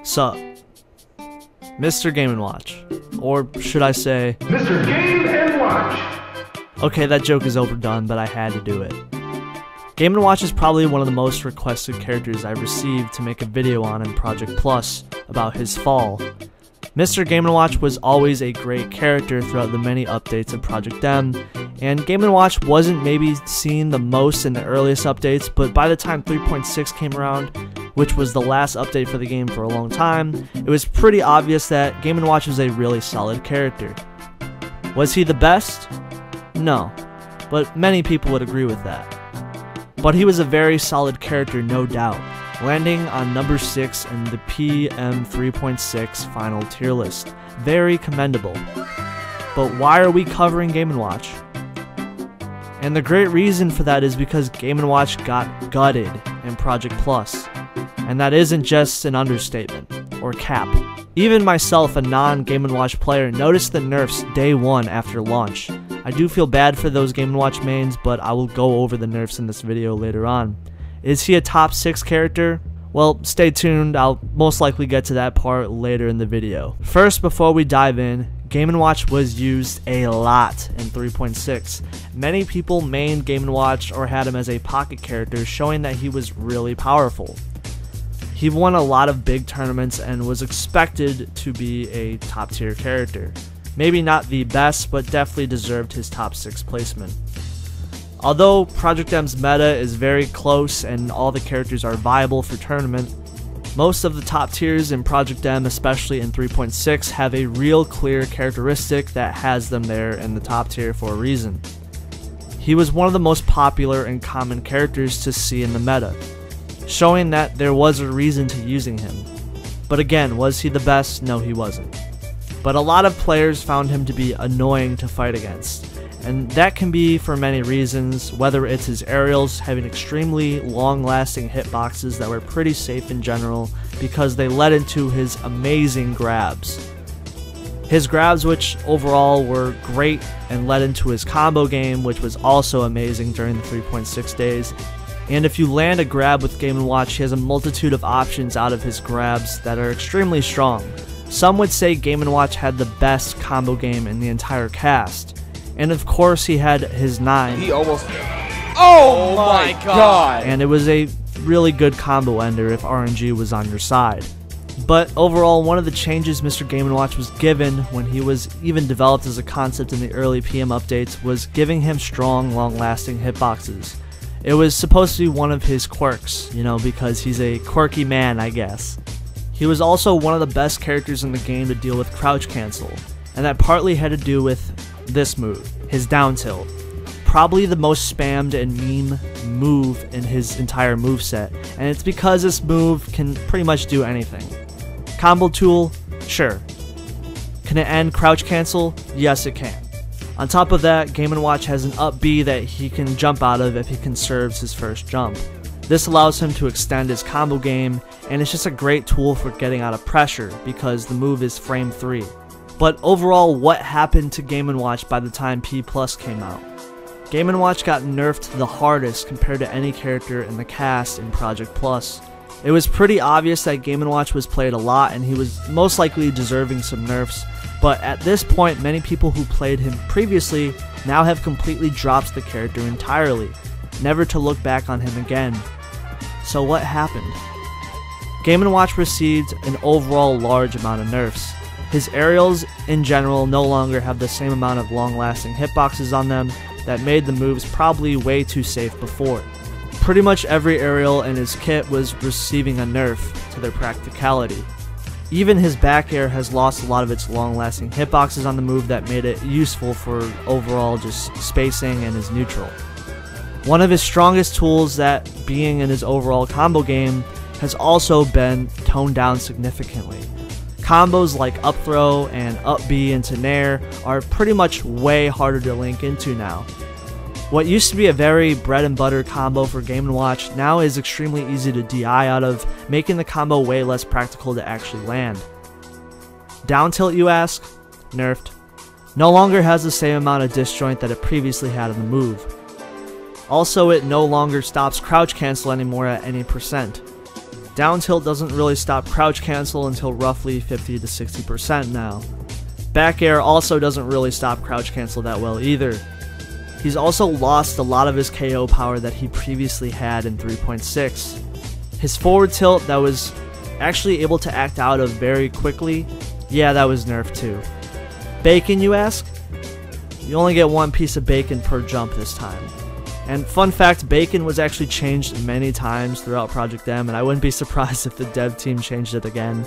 Sup? Mr. Game & Watch. Or should I say... Mr. Game & Watch! Okay, that joke is overdone, but I had to do it. Game & Watch is probably one of the most requested characters I've received to make a video on in Project Plus about his fall. Mr. Game & Watch was always a great character throughout the many updates of Project M, and Game & Watch wasn't maybe seen the most in the earliest updates, but by the time 3.6 came around, which was the last update for the game for a long time, it was pretty obvious that Game & Watch was a really solid character. Was he the best? No, but many people would agree with that. But he was a very solid character, no doubt, landing on number 6 in the PM 3.6 final tier list. Very commendable. But why are we covering Game & Watch? And the great reason for that is because Game & Watch got gutted in Project Plus. And that isn't just an understatement, or cap. Even myself, a non-Game & Watch player, noticed the nerfs day one after launch. I do feel bad for those Game & Watch mains, but I will go over the nerfs in this video later on. Is he a top 6 character? Well, stay tuned, I'll most likely get to that part later in the video. First, before we dive in, Game & Watch was used a lot in 3.6. Many people mained Game & Watch or had him as a pocket character, showing that he was really powerful. He won a lot of big tournaments and was expected to be a top tier character. Maybe not the best, but definitely deserved his top 6 placement. Although Project M's meta is very close and all the characters are viable for tournament, most of the top tiers in Project M, especially in 3.6, have a real clear characteristic that has them there in the top tier for a reason. He was one of the most popular and common characters to see in the meta, showing that there was a reason to using him. But again, was he the best? No, he wasn't. But a lot of players found him to be annoying to fight against, and that can be for many reasons, whether it's his aerials having extremely long-lasting hitboxes that were pretty safe in general because they led into his amazing grabs. His grabs, which overall were great and led into his combo game, which was also amazing during the 3.6 days. And if you land a grab with Game & Watch, he has a multitude of options out of his grabs that are extremely strong. Some would say Game & Watch had the best combo game in the entire cast. And of course he had his 9. He almost... Oh my god! And it was a really good combo ender if RNG was on your side. But overall, one of the changes Mr. Game & Watch was given when he was even developed as a concept in the early PM updates was giving him strong, long-lasting hitboxes. It was supposed to be one of his quirks, you know, because he's a quirky man, I guess. He was also one of the best characters in the game to deal with crouch cancel, and that partly had to do with this move, his down tilt. Probably the most spammed and meme move in his entire moveset, and it's because this move can pretty much do anything. Combo tool? Sure. Can it end crouch cancel? Yes, it can. On top of that, Game & Watch has an up B that he can jump out of if he conserves his first jump. This allows him to extend his combo game, and it's just a great tool for getting out of pressure because the move is frame 3. But overall, what happened to Game & Watch by the time P+ came out? Game & Watch got nerfed the hardest compared to any character in the cast in Project Plus. It was pretty obvious that Game & Watch was played a lot and he was most likely deserving some nerfs, but at this point many people who played him previously now have completely dropped the character entirely, never to look back on him again. So what happened? Game & Watch received an overall large amount of nerfs. His aerials in general no longer have the same amount of long-lasting hitboxes on them that made the moves probably way too safe before. Pretty much every aerial in his kit was receiving a nerf to their practicality. Even his back air has lost a lot of its long-lasting hitboxes on the move that made it useful for overall just spacing and his neutral. One of his strongest tools, that being in his overall combo game, has also been toned down significantly. Combos like up throw and up B into gnar are pretty much way harder to link into now. What used to be a very bread and butter combo for Game & Watch now is extremely easy to DI out of, making the combo way less practical to actually land. Down tilt, you ask? Nerfed. No longer has the same amount of disjoint that it previously had in the move. Also, it no longer stops crouch cancel anymore at any percent. Down tilt doesn't really stop crouch cancel until roughly 50 to 60% now. Back air also doesn't really stop crouch cancel that well either. He's also lost a lot of his KO power that he previously had in 3.6. His forward tilt that was actually able to act out of very quickly, yeah, that was nerfed too. Bacon, you ask? You only get one piece of bacon per jump this time. And fun fact, bacon was actually changed many times throughout Project M, and I wouldn't be surprised if the dev team changed it again.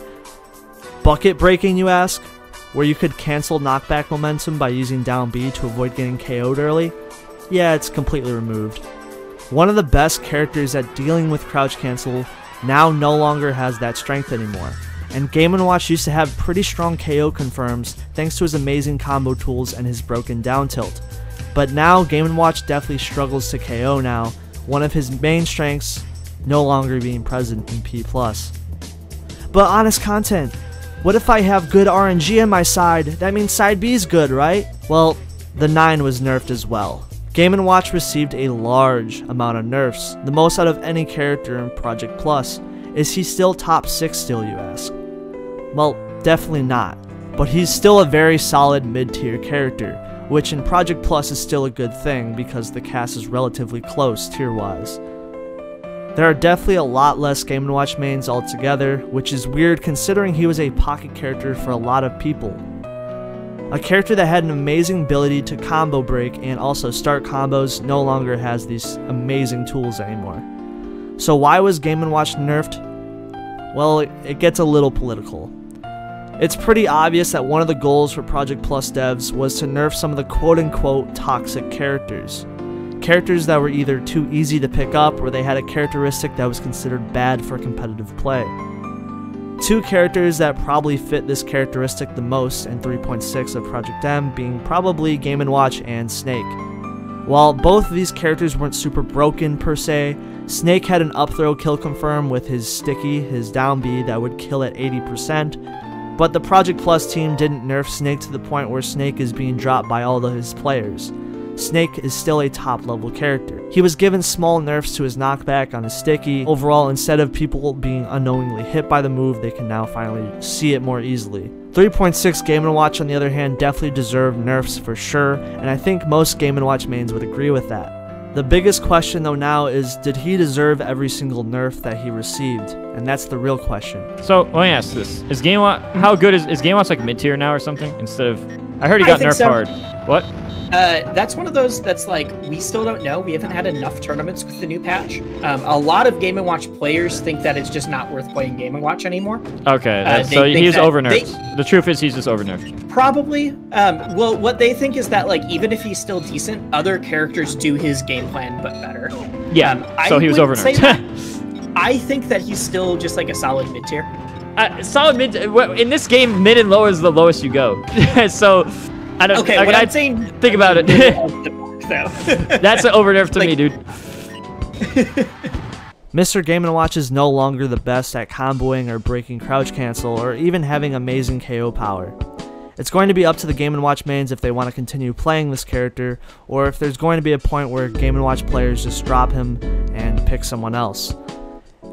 Bucket breaking, you ask? Where you could cancel knockback momentum by using down B to avoid getting KO'd early? Yeah, it's completely removed. One of the best characters at dealing with crouch cancel now no longer has that strength anymore. And Game & Watch used to have pretty strong KO confirms thanks to his amazing combo tools and his broken down tilt. But now Game & Watch definitely struggles to KO now, one of his main strengths no longer being present in P+. But honest content, what if I have good RNG on my side? That means side B is good, right? Well, the 9 was nerfed as well. Game & Watch received a large amount of nerfs, the most out of any character in Project Plus. Is he still top 6 still, you ask? Well, definitely not, but he's still a very solid mid-tier character, which in Project Plus is still a good thing because the cast is relatively close tier-wise. There are definitely a lot less Game & Watch mains altogether, which is weird considering he was a pocket character for a lot of people. A character that had an amazing ability to combo break and also start combos no longer has these amazing tools anymore. So why was Game & Watch nerfed? Well, it gets a little political. It's pretty obvious that one of the goals for Project Plus devs was to nerf some of the quote-unquote toxic characters. Characters that were either too easy to pick up or they had a characteristic that was considered bad for competitive play. Two characters that probably fit this characteristic the most in 3.6 of Project M being probably Game & Watch and Snake. While both of these characters weren't super broken per se, Snake had an up throw kill confirm with his sticky, his down B that would kill at 80%, but the Project Plus team didn't nerf Snake to the point where Snake is being dropped by all of his players. Snake is still a top level character. He was given small nerfs to his knockback on his sticky. Overall, instead of people being unknowingly hit by the move, they can now finally see it more easily. 3.6 Game & Watch on the other hand definitely deserved nerfs for sure, and I think most Game & Watch mains would agree with that. The biggest question though now is, did he deserve every single nerf that he received? And that's the real question. So let me ask this: Is Game Watch how good is Game Watch like mid tier now or something? Instead of, I heard he got nerfed hard. What? That's one of those that's like, we still don't know. We haven't had enough tournaments with the new patch. A lot of Game & Watch players think that it's just not worth playing Game & Watch anymore. Okay, so he's over nerfed. The truth is he's just over nerfed. Probably. Well, what they think is that like even if he's still decent, other characters do his game plan but better. Yeah, so he was over nerfed. I think that he's still just like a solid mid tier. Solid mid. In this game, mid and low is the lowest you go. So. I don't, okay, what I'm saying... Think about it. That's an over nerf to me, dude. Mr.Game & Watch is no longer the best at comboing or breaking crouch cancel or even having amazing KO power. It's going to be up to the Game & Watch mains if they want to continue playing this character, or if there's going to be a point where Game & Watch players just drop him and pick someone else.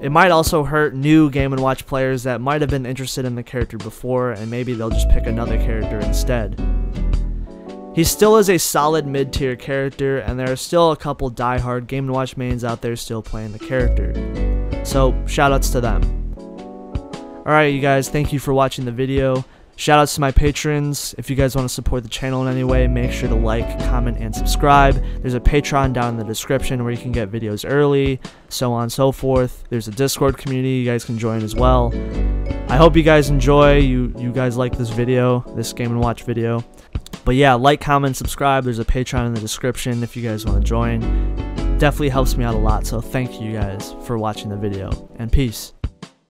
It might also hurt new Game & Watch players that might have been interested in the character before, and maybe they'll just pick another character instead. He still is a solid mid-tier character, and there are still a couple die-hard Game & Watch mains out there still playing the character. So, shoutouts to them. Alright you guys, thank you for watching the video. Shoutouts to my patrons. If you guys want to support the channel in any way, make sure to like, comment, and subscribe. There's a Patreon down in the description where you can get videos early, so on and so forth. There's a Discord community you guys can join as well. I hope you guys enjoy, you guys like this video, this Game & Watch video. But yeah, like, comment, subscribe. There's a Patreon in the description if you guys want to join. Definitely helps me out a lot, so thank you guys for watching the video, and peace.